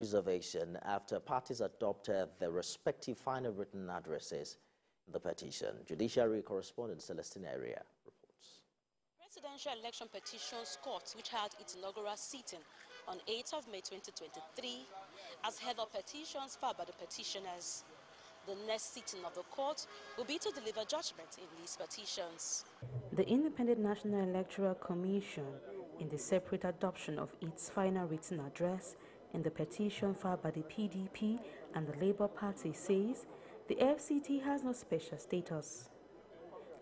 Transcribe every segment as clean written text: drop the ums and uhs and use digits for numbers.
Reservation after parties adopted their respective final written addresses in the petition. Judiciary correspondent Celestine Area reports. Presidential election petitions court, which had its inaugural sitting on 8th of May 2023, has held up petitions filed by the petitioners. The next sitting of the court will be to deliver judgment in these petitions. The Independent National Electoral Commission, in the separate adoption of its final written address in the petition filed by the PDP and the Labour Party, says the FCT has no special status.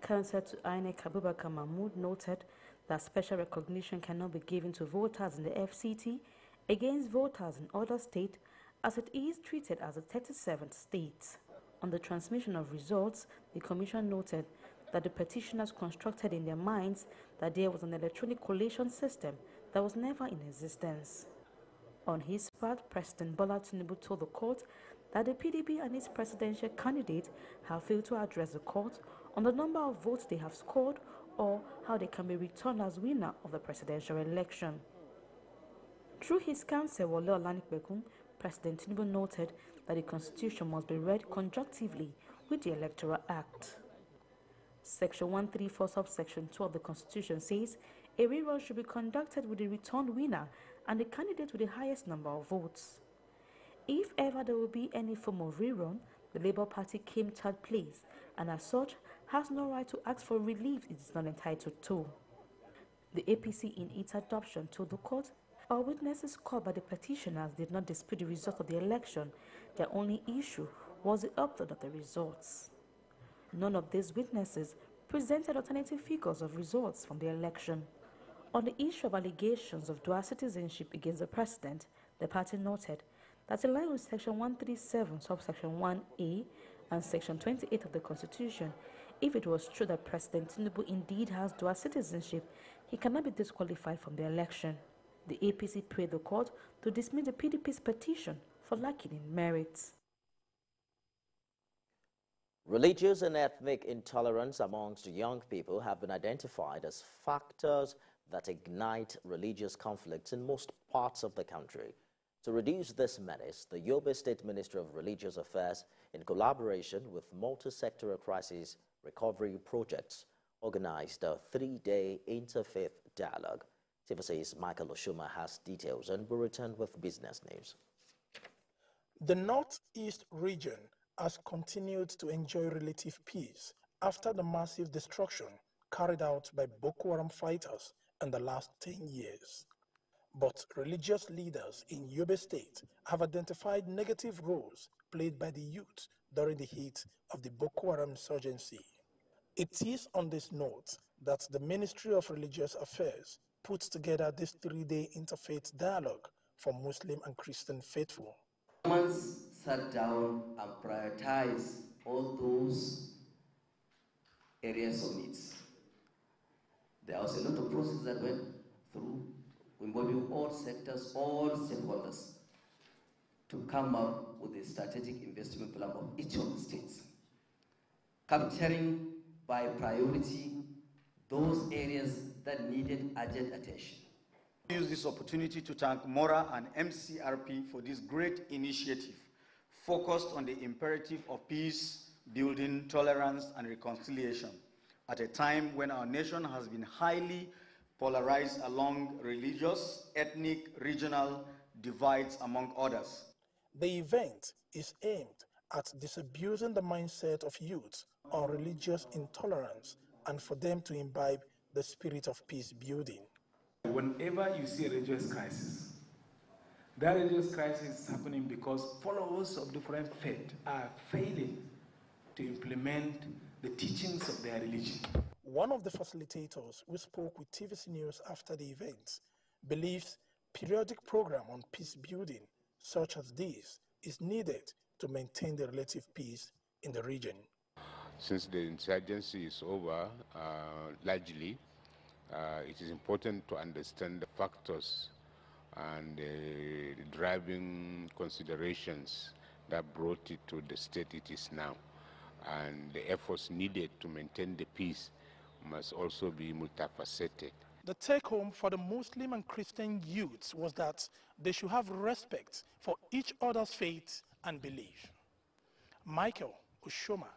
Counsellor to INEC Abubakar Mahmood noted that special recognition cannot be given to voters in the FCT against voters in other states, as it is treated as a 37th state. On the transmission of results, the Commission noted that the petitioners constructed in their minds that there was an electronic collation system that was never in existence. On his part, President Bola Tinubu told the court that the PDP and its presidential candidate have failed to address the court on the number of votes they have scored or how they can be returned as winner of the presidential election. Through his counsel, Wole Olanikpekun, President Tinubu noted that the Constitution must be read conjunctively with the Electoral Act. Section 134 subsection 2 of the Constitution says a rerun should be conducted with the returned winner and the candidate with the highest number of votes. If ever there will be any form of rerun, the Labour Party came third place and as such has no right to ask for relief it is not entitled to. The APC in its adoption told the court our witnesses called by the petitioners did not dispute the result of the election. Their only issue was the upload of the results. None of these witnesses presented alternative figures of results from the election. On the issue of allegations of dual citizenship against the president, the party noted that in line with Section 137, subsection 1A and Section 28 of the Constitution, if it was true that President Tinubu indeed has dual citizenship, he cannot be disqualified from the election. The APC prayed the court to dismiss the PDP's petition for lacking in merits. Religious and ethnic intolerance amongst young people have been identified as factors that ignite religious conflicts in most parts of the country. To reduce this menace, the Yobe State Ministry of Religious Affairs, in collaboration with multi-sectoral crisis recovery projects, organized a 3-day interfaith dialogue. TVC's Michael Oshuma has details and will return with business news. The Northeast region has continued to enjoy relative peace after the massive destruction carried out by Boko Haram fighters in the last 10 years. But religious leaders in Yobe State have identified negative roles played by the youth during the heat of the Boko Haram insurgency. It is on this note that the Ministry of Religious Affairs puts together this 3-day interfaith dialogue for Muslim and Christian faithful. Once sat down and prioritized all those areas of needs. There was a lot of process that went through, involving all sectors, all stakeholders, to come up with a strategic investment plan of each of the states, capturing by priority those areas that needed urgent attention. I use this opportunity to thank MORA and MCRP for this great initiative focused on the imperative of peace, building, tolerance, and reconciliation at a time when our nation has been highly polarized along religious, ethnic, regional divides, among others. The event is aimed at disabusing the mindset of youth on religious intolerance and for them to imbibe the spirit of peace building. Whenever you see a religious crisis, that religious crisis is happening because followers of different faiths are failing to implement the teachings of their religion. One of the facilitators who spoke with TVC News after the event believes periodic program on peace building such as this is needed to maintain the relative peace in the region. Since the insurgency is over, largely, it is important to understand the factors and the driving considerations that brought it to the state it is now. And the efforts needed to maintain the peace must also be multifaceted. The take-home for the Muslim and Christian youths was that they should have respect for each other's faith and belief. Michael Ushoma